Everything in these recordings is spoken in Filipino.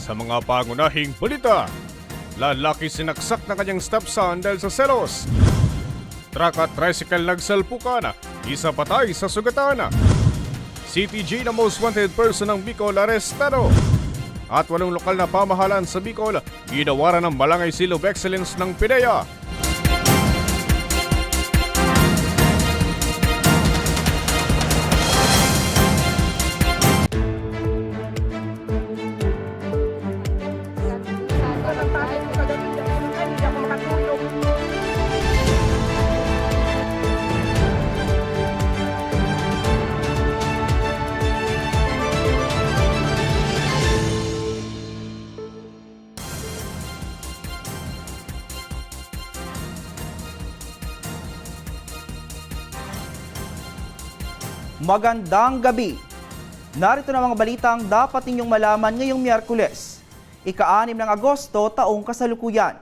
Sa mga pangunahing balita, lalaki sinaksak na kanyang stepson dahil sa selos. Truck at tricycle nagsalpukan, isa patay sa sugatan. CTG na most wanted person ng Bicol arestado. At 8 lokal na pamahalaan sa Bicol, ginawaran ng Balangay Seal of Excellence ng PIDEA. Magandang gabi. Narito na mga balitang dapat ninyong malaman ngayong Miyerkules, ika-6 ng Agosto taong kasalukuyan.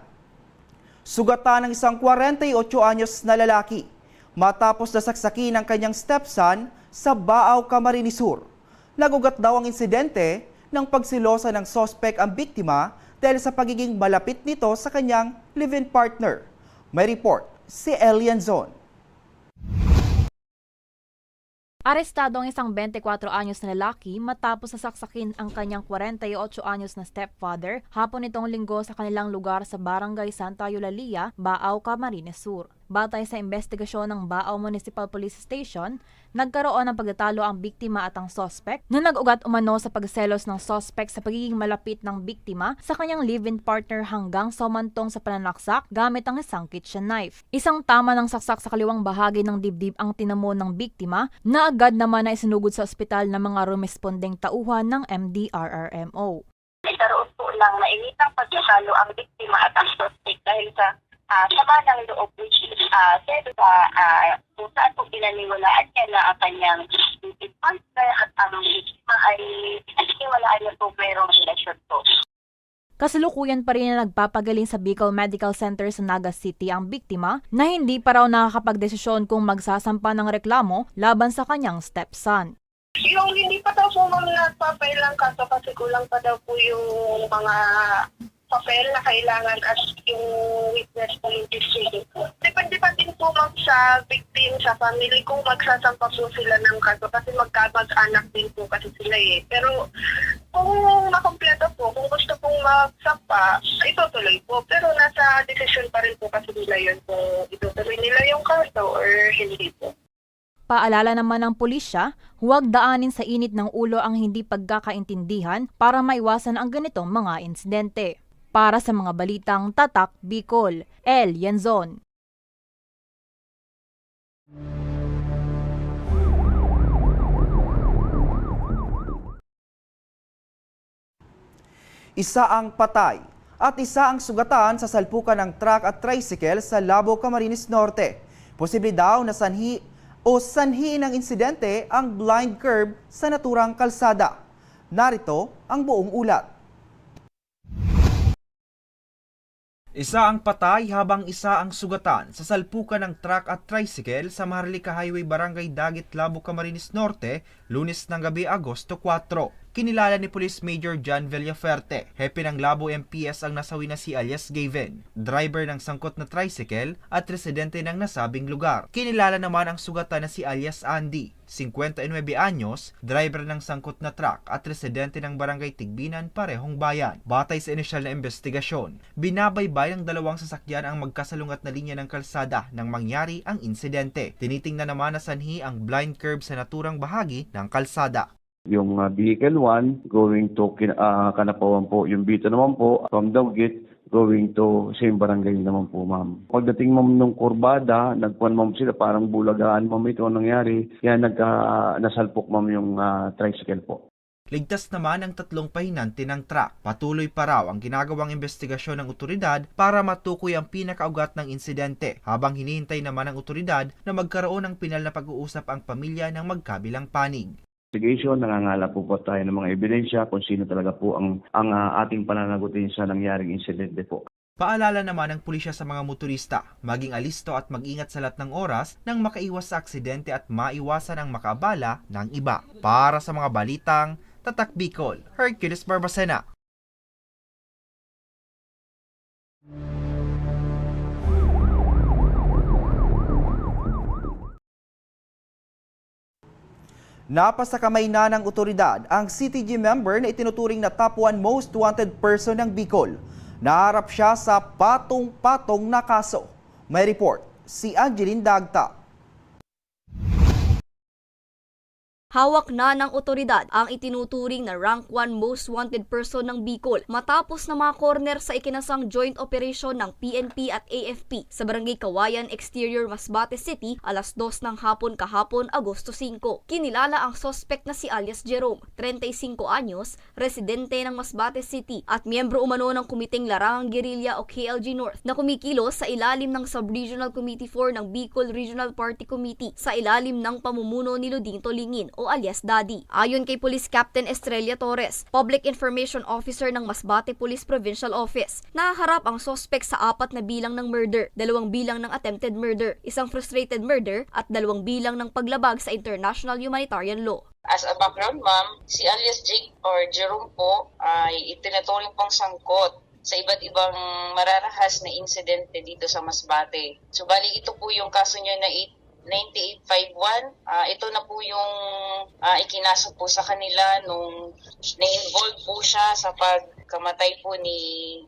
Sugatan ng isang 48 anyos na lalaki matapos nasaksakin ng kanyang stepson sa Baaw, Camarines Sur. Nagugat daw ang insidente ng pagsilosa ng sospek ang biktima dahil sa pagiging malapit nito sa kanyang live-in partner. May report si Elian Zon. Arestado ang isang 24 anyos na lalaki matapos nasaksakin ang kanyang 48 anyos na stepfather hapon nitong linggo sa kanilang lugar sa Barangay Santa Eulalia, Baaw, Camarines Sur. Batay sa investigasyon ng Baaw Municipal Police Station, nagkaroon ng pagtatalo ang biktima at ang sospek na nag-ugat umano sa pagselos ng sospek sa pagiging malapit ng biktima sa kanyang live-in partner hanggang sumantong sa pananaksak gamit ang isang kitchen knife. Isang tama ng saksak sa kaliwang bahagi ng dibdib ang tinamo ng biktima na agad naman na isinugod sa ospital ng mga rumespondeng tauhan ng MDRRMO. Nagkaroon po lang na initang pagkasalo ang biktima at ang suspect dahil sa sama ng loob which is kung saan po pinaniwalaan niya na ang kanyang partner at ang biktima ay pinaniwalaan niya po mayroong relasyon po. Kasalukuyan pa rin na nagpapagaling sa Bicol Medical Center sa Naga City ang biktima na hindi pa raw nakakapagdesisyon kung magsasampa ng reklamo laban sa kanyang stepson. Yung hindi pa daw po nagpapail ng kaso kasi kulang pa daw po yung mga papel na kailangan at yung witness po yung testimony po. Depende pa din po sa victim, sa family kung magsasampa po sila ng kaso kasi magkamag-anak din po kasi sila eh. Pero kung makompleto po, kung gusto pong magsampa, itutuloy po. Pero nasa desisyon pa rin po kasi nila yun kung itutuloy nila yung kaso or hindi po. Paalala naman ng pulisya, huwag daanin sa init ng ulo ang hindi pagkakaintindihan para maiwasan ang ganitong mga insidente. Para sa mga balitang Tatak Bicol, Elian Zon. Isa ang patay at isa ang sugatan sa salpukan ng truck at tricycle sa Labo, Camarines Norte. Posible daw na sanhi ng insidente ang blind curb sa naturang kalsada. Narito ang buong ulat. Isa ang patay habang isa ang sugatan sa salpukan ng truck at tricycle sa Maharlika Highway, Barangay Dagit, Labo, Camarines Norte, Lunes ng gabi, Agosto 4. Kinilala ni Police Major John Villaferte, hepe ng Labo MPS ang nasawi na si alias Gavin, driver ng sangkot na tricycle at residente ng nasabing lugar. Kinilala naman ang sugatan na si alias Andy, 59 anyos, driver ng sangkot na truck at residente ng Barangay Tigbinan, parehong bayan. Batay sa inisyal na investigasyon, binabaybay ng dalawang sasakyan ang magkasalungat na linya ng kalsada nang mangyari ang insidente. Tinitingnan naman na sanhi ang blind curb sa naturang bahagi ng kalsada. Yung vehicle 1 going to Kanapawan po. Yung Bito naman po from Dawgit going to same barangay naman po, ma'am. Pagdating ma'am nung kurbada, nagpuan ma'am sila parang bulagaan ma'am ito ang nangyari. Kaya nasalpok ma'am yung tricycle po. Ligtas naman ang 3 pahinante ng truck. Patuloy pa raw ang ginagawang investigasyon ng otoridad para matukoy ang pinakaugat ng insidente, habang hinihintay naman ng otoridad na magkaroon ng pinal na pag-uusap ang pamilya ng magkabilang panig. Nangangala po tayo ng mga ebidensya kung sino talaga po ang ating pananagutin sa nangyaring insidente po. Paalala naman ng pulisya sa mga motorista, maging alisto at mag-ingat sa lahat ng oras nang makaiwas sa aksidente at maiwasan ang makaabala ng iba. Para sa mga balitang Tatak Bicol, Hercules Barbacena. Napasakamay na ng otoridad ang CTG member na itinuturing na top 1 most wanted person ng Bicol. Naharap siya sa patong-patong na kaso. May report si Angeline Dagta. Hawak na ng otoridad ang itinuturing na rank 1 most wanted person ng Bicol matapos na mga corner sa ikinasang joint operation ng PNP at AFP sa Barangay Kawayan Exterior, Masbate City alas 2 ng hapon kahapon, Agosto 5. Kinilala ang suspect na si alias Jerome, 35 anyos, residente ng Masbate City at miyembro umano ng Kumiteng Larangang Guerrilla o KLG North na kumikilos sa ilalim ng Sub-Regional Committee 4 ng Bicol Regional Party Committee sa ilalim ng pamumuno ni Luding Tolingin o alias Daddy. Ayon kay Police Captain Estrella Torres, Public Information Officer ng Masbate Police Provincial Office, naharap ang suspect sa 4 na bilang ng murder, 2 bilang ng attempted murder, 1 frustrated murder at 2 bilang ng paglabag sa international humanitarian law. As a background, ma'am, si alias Jake or Jerome po ay itinuturing pong sangkot sa iba't ibang mararahas na insidente dito sa Masbate. So, bali ito po yung kaso niya na 9851. Ito na po yung ikinasa po sa kanila nung na-involve po siya sa pagkamatay po ni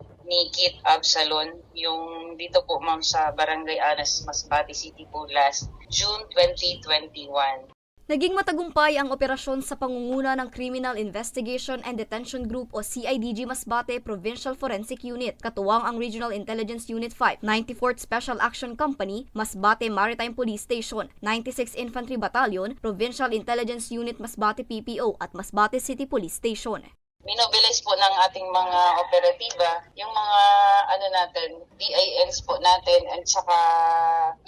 Kit Absalon, yung dito po ma'am sa Barangay Anas, Masbate City po last June 2021. Naging matagumpay ang operasyon sa pangunguna ng Criminal Investigation and Detention Group o CIDG Masbate Provincial Forensic Unit, katuwang ang Regional Intelligence Unit 5, 94th Special Action Company, Masbate Maritime Police Station, 96th Infantry Battalion, Provincial Intelligence Unit Masbate PPO at Masbate City Police Station. Minobilize po ng ating mga operatiba yung mga DINs po natin at saka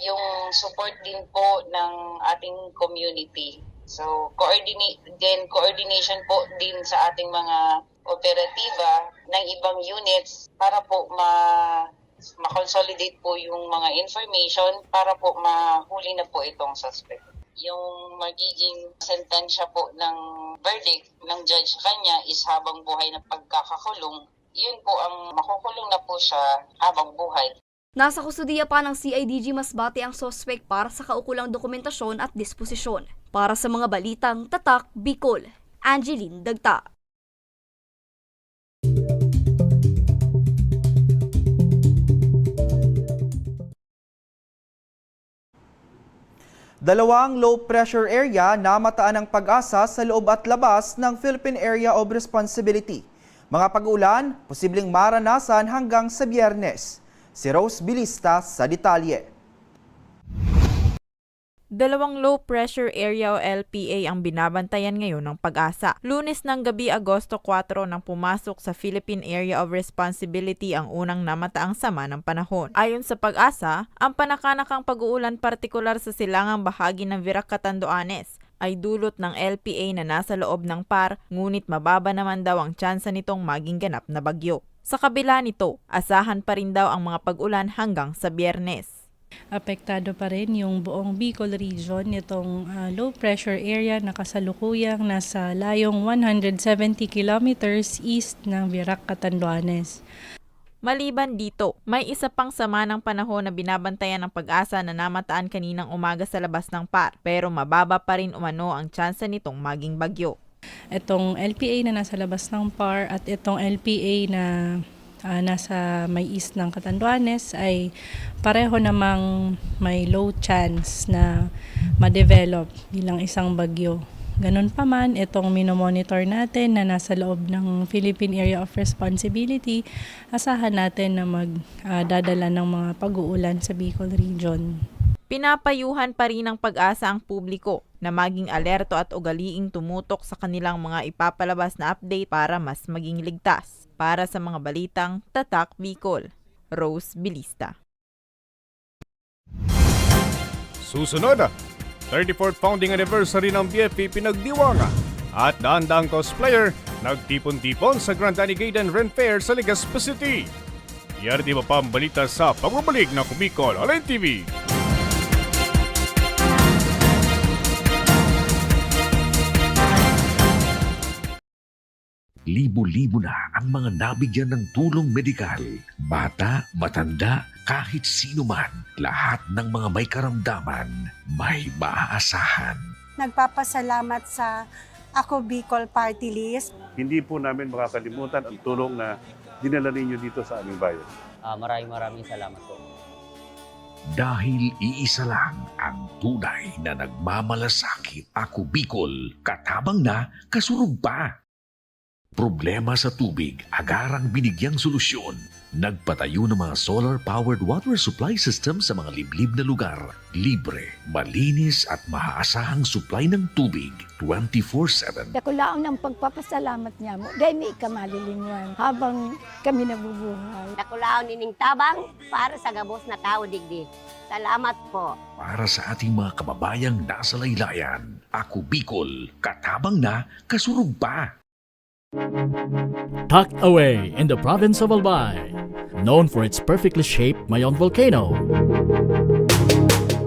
yung support din po ng ating community. So coordination po din sa ating mga operatiba ng ibang units para po ma-consolidate po yung mga information para po mahuli na po itong suspect. Yung magiging sentensya po ng verdict ng judge sa kanya is habang buhay na pagkakakulong. Yun po ang makukulong na po siya habang buhay. Nasa kustudiya pa ng CIDG Masbate ang suspect para sa kaukulang dokumentasyon at disposisyon. Para sa mga balitang Tatak, Bicol, Angeline Dagta. Dalawang low-pressure area na mataan ng pag-asa sa loob at labas ng Philippine Area of Responsibility. Mga pag-ulan, posibleng maranasan hanggang sa Biyernes. Si Rose Bilista sa detalye. Dalawang low-pressure area o LPA ang binabantayan ngayon ng pag-asa. Lunes ng gabi, Agosto 4 nang pumasok sa Philippine Area of Responsibility ang unang namataang sama ng panahon. Ayon sa pag-asa, ang panakanakang pag-uulan partikular sa silangang bahagi ng Virac Catanduanes ay dulot ng LPA na nasa loob ng PAR, ngunit mababa naman daw ang tsansa nitong maging ganap na bagyo. Sa kabila nito, asahan pa rin daw ang mga pag-ulan hanggang sa Biyernes. Apektado pa rin yung buong Bicol region nitong low pressure area na kasalukuyang nasa layong 170 kilometers east ng Virac Catanduanes. Maliban dito, may isa pang sama ng panahon na binabantayan ng pag-asa na namataan kaninang umaga sa labas ng PAR, pero mababa pa rin umano ang tsansa nitong maging bagyo. Itong LPA na nasa labas ng PAR at itong LPA na nasa may east ng Catanduanes ay pareho namang may low chance na ma-develop bilang isang bagyo. Ganun pa man, itong minomonitor natin na nasa loob ng Philippine Area of Responsibility, asahan natin na magdadala ng mga pag-uulan sa Bicol region. Pinapayuhan pa rin ng pag-asa ang publiko na maging alerto at ugaliing tumutok sa kanilang mga ipapalabas na update para mas maging ligtas. Para sa mga balitang Tatak, Bicol, Rose Bilista. Susunod, 34th founding anniversary ng BFP pinagdiwanga at daan-daang cosplayer nagtipon-tipon sa Grand Anigadan Ren Fair sa Legazpi City. Yan di ba pa ang balita sa pagbabalik ng Bicol Online TV. Libo-libo na ang mga nabigyan ng tulong medikal. Bata, matanda, kahit sino man, lahat ng mga may karamdaman, may maaasahan. nagpapasalamat sa Ako Bicol Party List. Hindi po namin makakalimutan ang tulong na dinala ninyo dito sa aming bayan. Maraming salamat po. Dahil iisa lang ang tunay na nagmamalasakit. Ako Bicol, katabang na, kasurog pa. Problema sa tubig, agarang binigyang solusyon. Nagpatayo ng mga solar-powered water supply system sa mga liblib na lugar. Libre, malinis at maaasahang supply ng tubig 24/7. Dakulaon ng pagpapasalamat niya mo, dahil may kamalilinguan habang kami nabubuhay. Dakulaon nining tabang para sa gabos na tao digdi. Salamat po. Para sa ating mga kababayang nasa laylayan, Ako Bicol, katabang na, kasurog pa. Tucked away in the province of Albay, known for its perfectly shaped Mayon volcano,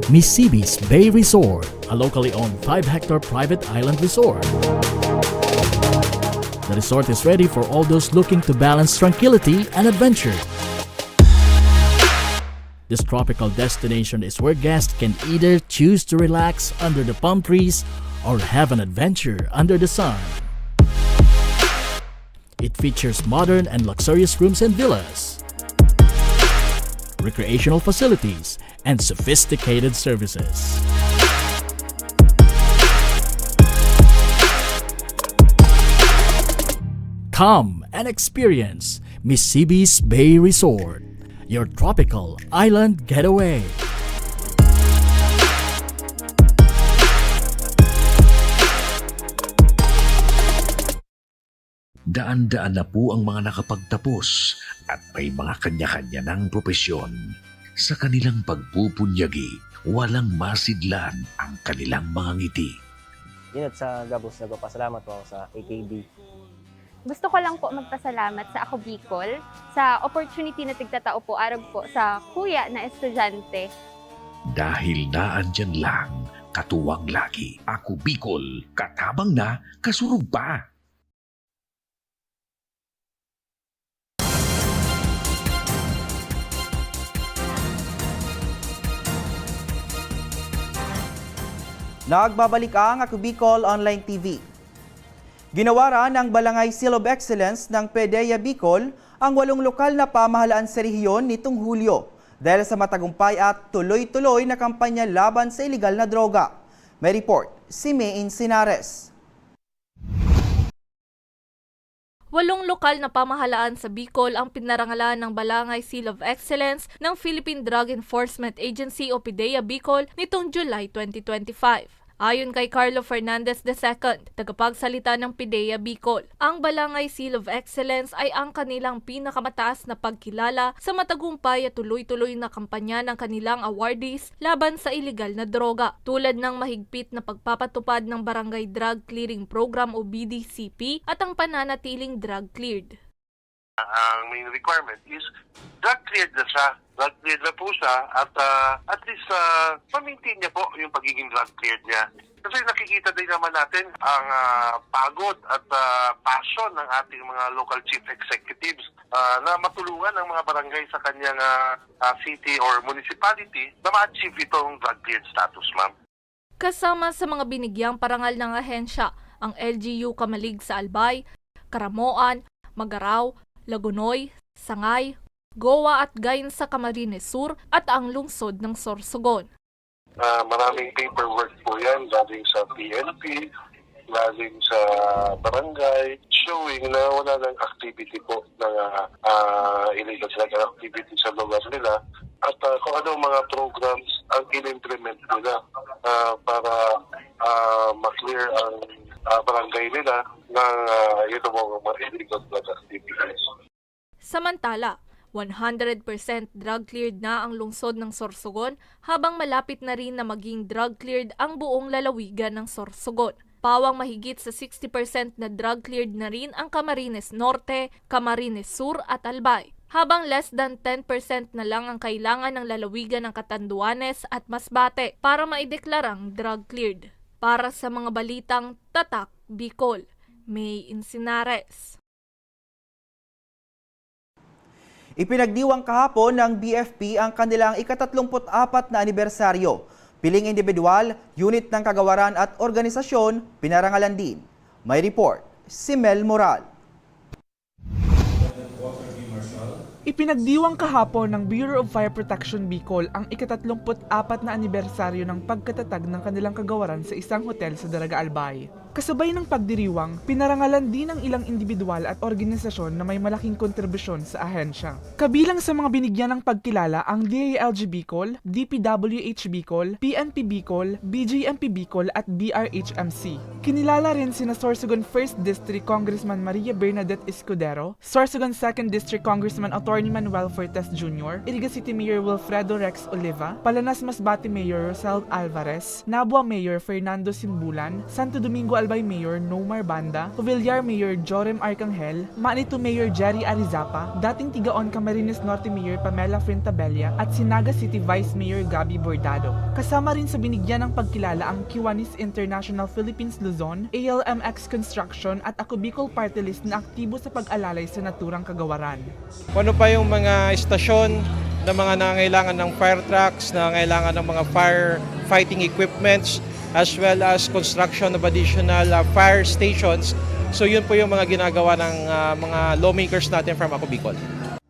Misibis Bay Resort, a locally owned 5-hectare private island resort. The resort is ready for all those looking to balance tranquility and adventure. This tropical destination is where guests can either choose to relax under the palm trees or have an adventure under the sun. It features modern and luxurious rooms and villas, recreational facilities, and sophisticated services. Come and experience Misibis Bay Resort, your tropical island getaway. Daan-daan na po ang mga nakapagtapos at may mga kanya-kanya ng propesyon. Sa kanilang pagpupunyagi, walang masidlan ang kanilang mga ngiti. Yun at sa Gabos, nagpapasalamat po ako sa AKB. Gusto ko lang po magpasalamat sa Ako Bicol sa opportunity na tigtatao po arog po sa kuya na estudyante. Dahil naandyan lang, katuwang lagi, Ako Bicol, katabang na, kasurog pa. Nagbabalik ang Ako Bicol Online TV. Ginawaran ng Balangay Seal of Excellence ng PDEA Bicol ang 8 lokal na pamahalaan sa rehiyon nitong Hulyo dahil sa matagumpay at tuloy-tuloy na kampanya laban sa iligal na droga. May report si May Insinares. 8 lokal na pamahalaan sa Bicol ang pinarangalan ng Balangay Seal of Excellence ng Philippine Drug Enforcement Agency o PDEA Bicol nitong July 2025. Ayon kay Carlo Fernandez II, tagapagsalita ng PDEA Bicol, ang Balangay Seal of Excellence ay ang kanilang pinakamataas na pagkilala sa matagumpay at tuloy-tuloy na kampanya ng kanilang awardees laban sa iligal na droga, tulad ng mahigpit na pagpapatupad ng Barangay Drug Clearing Program o BDCP at ang pananatiling drug cleared. Ang main requirement is drug cleared na siya. Drug cleared na po siya at least ma-maintain niya po yung pagiging drug cleared niya. Kasi nakikita din naman natin ang pagod at passion ng ating mga local chief executives na matulungan ang mga barangay sa kanyang city or municipality na ma-achieve itong drug cleared status, ma'am. Kasama sa mga binigyang parangal ng ahensya, ang LGU Kamalig sa Albay, Karamoan, Magaraw, Lagunoy, Sangay, Goa at Gayon sa Camarines Sur at ang lungsod ng Sorsogon. Maraming paperwork po yan galing sa PNP, galing sa barangay, showing na wala ng activity po ng illegal drug activity sa lugar nila at kung anong mga programs ang in-implement nila para ma-clear ang barangay nila ng ito mga illegal drug activities. Samantala, 100% drug cleared na ang lungsod ng Sorsogon habang malapit na rin na maging drug cleared ang buong lalawigan ng Sorsogon. Pawang mahigit sa 60% na drug cleared na rin ang Camarines Norte, Camarines Sur at Albay, habang less than 10% na lang ang kailangan ng lalawigan ng Catanduanes at Masbate para maideklarang drug cleared. Para sa mga balitang Tatak Bicol, May Insinares. Ipinagdiwang kahapon ng BFP ang kanilang ika-34 na anibersaryo. Piling individual, unit ng kagawaran at organisasyon, pinarangalan din. May report, si Mel Moral. Ipinagdiwang kahapon ng Bureau of Fire Protection Bicol ang ika-34 na anibersaryo ng pagkatatag ng kanilang kagawaran sa isang hotel sa Daraga Albay. Kasabay ng pagdiriwang, pinarangalan din ang ilang individual at organisasyon na may malaking kontribusyon sa ahensya. Kabilang sa mga binigyan ng pagkilala ang DILG Bicol, DPWH Bicol, PNP Bicol, BJMP Bicol at BRHMC. Kinilala rin sina Sorsogon 1st District Congressman Maria Bernadette Escudero, Sorsogon 2nd District Congressman Atty. Manuel Fortes Jr., Iriga City Mayor Wilfredo Rex Oliva, Palanas Masbate Mayor Rosel Alvarez, Nabua Mayor Fernando Simbulan, Santo Domingo Albay Mayor Nomar Banda, Covillar Mayor Jorem Arcangel, Manito Mayor Jerry Arizapa, dating Tigaon Camarines Norte Mayor Pamela Frentabella at Sinaga City Vice Mayor Gabi Bordado. Kasama rin sa binigyan ng pagkilala ang Kiwanis International Philippines Luzon, ALMX Construction at Ako Bicol Party List na aktibo sa pag-alalay sa naturang kagawaran. Ano pa yung mga istasyon na mga nangangailangan ng fire trucks, nangangailangan ng mga fire fighting equipments, as well as construction of additional fire stations. So yun po yung mga ginagawa ng mga lawmakers natin from Ako Bicol.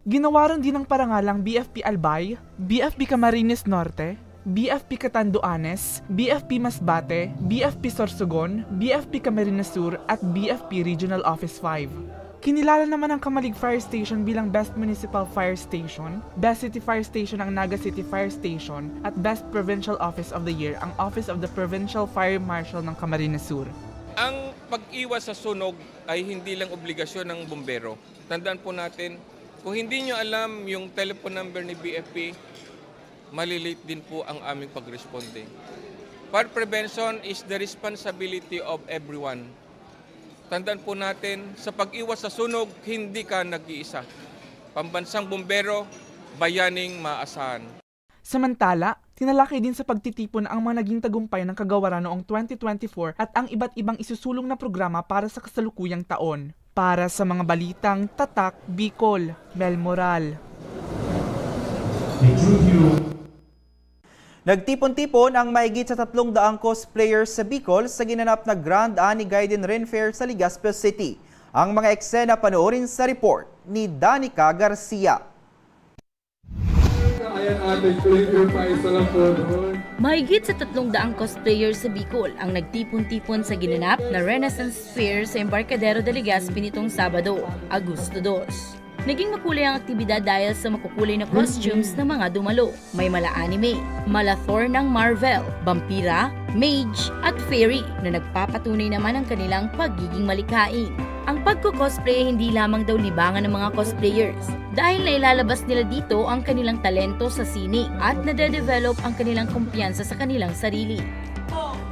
Ginawaran din ng parangalang BFP Albay, BFP Camarines Norte, BFP Catanduanes, BFP Masbate, BFP Sorsogon, BFP Camarines Sur at BFP Regional Office 5. Kinilala naman ang Kamalig Fire Station bilang Best Municipal Fire Station, Best City Fire Station ang Naga City Fire Station, at Best Provincial Office of the Year ang Office of the Provincial Fire Marshal ng Camarines Sur. Ang pag-iwas sa sunog ay hindi lang obligasyon ng bumbero. Tandaan po natin, kung hindi nyo alam yung telephone number ni BFP, malilate din po ang aming pag-responde. Fire prevention is the responsibility of everyone. Tandaan po natin, sa pag-iwas sa sunog, hindi ka nag-iisa. Pambansang bumbero, bayaning maasahan. Samantala, tinalakay din sa pagtitipon ang mga naging tagumpay ng kagawaran noong 2024 at ang iba't ibang isusulong na programa para sa kasalukuyang taon. Para sa mga balitang Tatak Bicol, Mel Moral. Nagtipon-tipon ang mahigit sa 300 cosplayers sa Bicol sa ginanap na Grand Ani Gaiden Ren Fair sa Legazpi City. Ang mga eksena panoorin sa report ni Danica Garcia. Mahigit sa 300 cosplayers sa Bicol ang nagtipon-tipon sa ginanap na Renaissance Fair sa Embarcadero de Legazpi nitong Sabado, Agosto 2. Naging makulay ang aktibidad dahil sa makukulay na costumes ng mga dumalo. May mala-anime, mala-Thor ng Marvel, vampira, mage at fairy na nagpapatunay naman ang kanilang pagiging malikhain. Ang pagko-cosplay hindi lamang daw libangan ng mga cosplayers dahil nailalabas nila dito ang kanilang talento sa sine at nade-develop ang kanilang kumpiyansa sa kanilang sarili.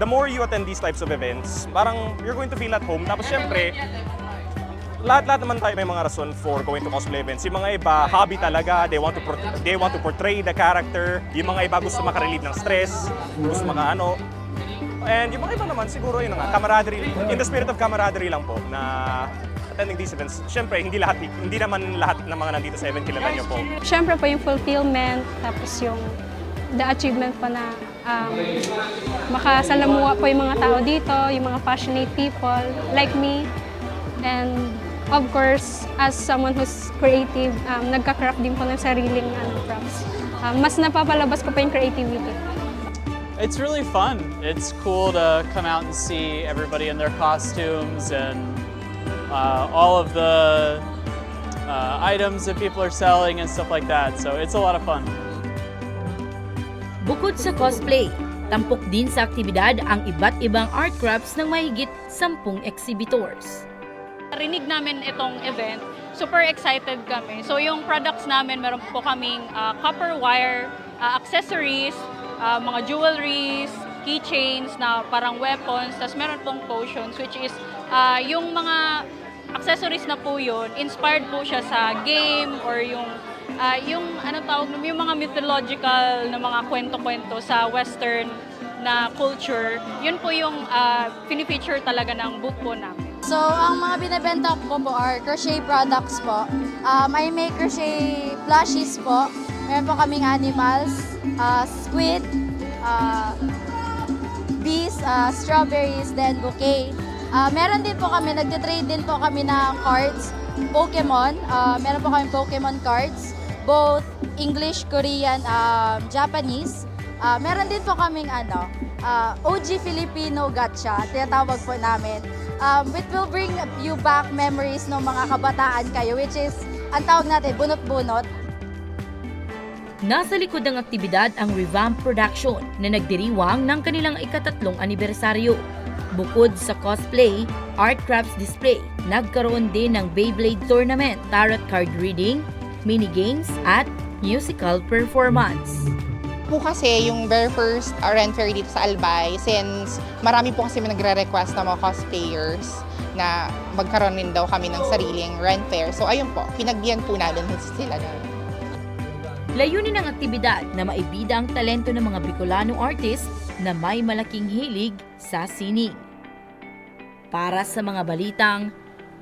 The more you attend these types of events, parang you're going to feel at home. Tapos syempre, lahat naman tayo may mga rason for going to cosplay events. Yung mga iba, hobby talaga, they want to portray the character. Yung mga iba gusto makarelieve ng stress, gusto makaano. And yung mga iba naman, siguro yun nga, camaraderie, in the spirit of camaraderie lang po, na attending these events. Siyempre, hindi naman lahat ng mga nandito sa event kilala nyo po. Siyempre po yung fulfillment, tapos yung the achievement po na makasalamuha po yung mga tao dito, yung mga passionate people like me. And of course, as someone who's creative, nagka-craft din po ng sariling props. Mas napapalabas ko pa yung creativity. It's really fun. It's cool to come out and see everybody in their costumes and all of the items that people are selling and stuff like that. So it's a lot of fun. Bukod sa cosplay, tampok din sa aktibidad ang iba't ibang art crafts ng mahigit 10 exhibitors. Rinig namin itong event, super excited kami. So yung products namin, meron po kaming copper wire, accessories, mga jewelries, keychains na parang weapons, tapos meron pong potions, which is yung mga accessories na po yun, inspired po siya sa game or yung mga mythological na mga kwento-kwento sa Western na culture. Yun po yung pinifeature talaga ng booth po namin. So, ang mga binibenta ko po are crochet products po. I make crochet plushies po. Meron po kaming animals, squid, freebies, strawberries, then bouquet. Meron din po kami, nagtitrade din po kami ng cards, Pokemon. Meron po kami Pokemon cards, both English, Korean, Japanese. Meron din po kaming OG Filipino gacha, tinatawag po namin. It will bring you back memories ng mga kabataan kayo, which is, ang tawag natin, bunot-bunot. Nasa likod ng aktibidad ang Revamp Production na nagdiriwang ng kanilang ika-3 anibersaryo. Bukod sa cosplay, art crafts display, nagkaroon din ng Beyblade Tournament, tarot card reading, mini-games at musical performance. Po kasi yung very first rent fair dito sa Albay, since marami po kasi nagre-request ng mga cosplayers na magkaroon din daw kami ng sariling rent fair. So ayun po, pinagbiyan po namin sila na. Layunin ng aktibidad na maibida ang talento ng mga Bicolano artist na may malaking hilig sa sining. Para sa mga balitang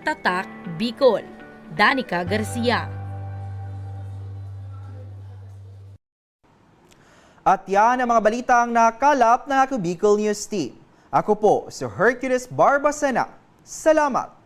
Tatak Bicol, Danica Garcia. At yan ang mga balitang nakalap ng Ako Bicol News Team. Ako po si Hercules Barbasena. Salamat!